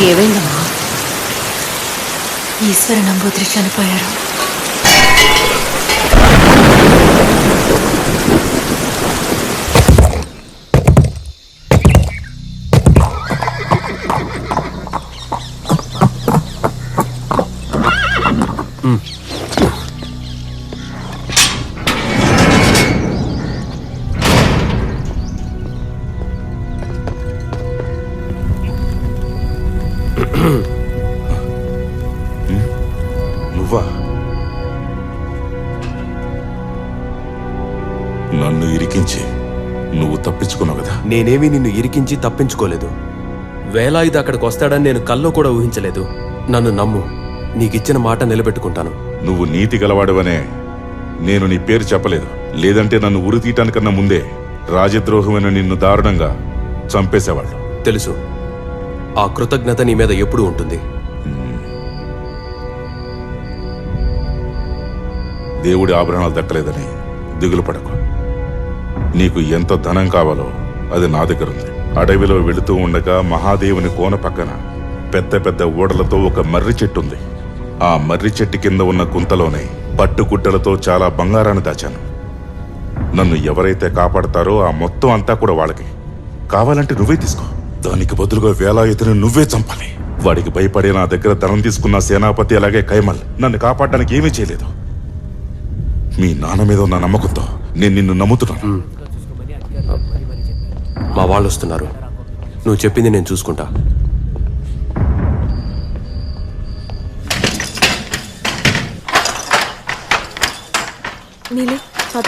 ఏమైందమ్మా? ఈశ్వర నంబూద్రి చనిపోయారు. నువ్వా? నన్ను ఇరికించి నువ్వు తప్పించుకున్నావు కదా. నేనేమీ నిన్ను ఇరికించి తప్పించుకోలేదు. వేలాయుధ అక్కడికి వస్తాడని నేను కల్లో కూడా ఊహించలేదు. నన్ను నమ్ము, నీకిచ్చిన మాట నిలబెట్టుకుంటాను. నువ్వు నీతి గలవాడవనే నేను నీ పేరు చెప్పలేదు. లేదంటే నన్ను ఉరి తీయటానికన్నా ముందే రాజద్రోహమైన నిన్ను దారుణంగా చంపేసేవాళ్ళు. తెలుసు, ఆ కృతజ్ఞత నీ మీద ఎప్పుడూ ఉంటుంది. దేవుడి ఆభరణాలు దక్కలేదని దిగులు పడకు. నీకు ఎంత ధనం కావాలో అది నా దగ్గర ఉంది. అడవిలో వెళుతూ ఉండగా మహాదేవుని కోన పక్కన పెద్ద పెద్ద ఓడలతో ఒక మర్రి చెట్టు ఉంది. ఆ మర్రి చెట్టు కింద ఉన్న గుంతలోనే పట్టుగుడ్డలతో చాలా బంగారాన్ని దాచాను. నన్ను ఎవరైతే కాపాడతారో ఆ మొత్తం అంతా కూడా వాళ్ళకి. కావాలంటే నువ్వే తీసుకో. దానికి బదులుగా వేలాయుధుని నువ్వే చంపాలి. వాడికి భయపడే నా దగ్గర ధనం తీసుకున్న సేనాపతి అలాగే కైమల్ నన్ను కాపాడడానికి ఏమీ చేయలేదు. మీ నాన్న మీద ఉన్న నమ్మకంతో నేను నిన్ను నమ్ముతున్నాను. మా వాళ్ళు వస్తున్నారు. నువ్వు చెప్పింది నేను చూసుకుంటా. నీలి పద.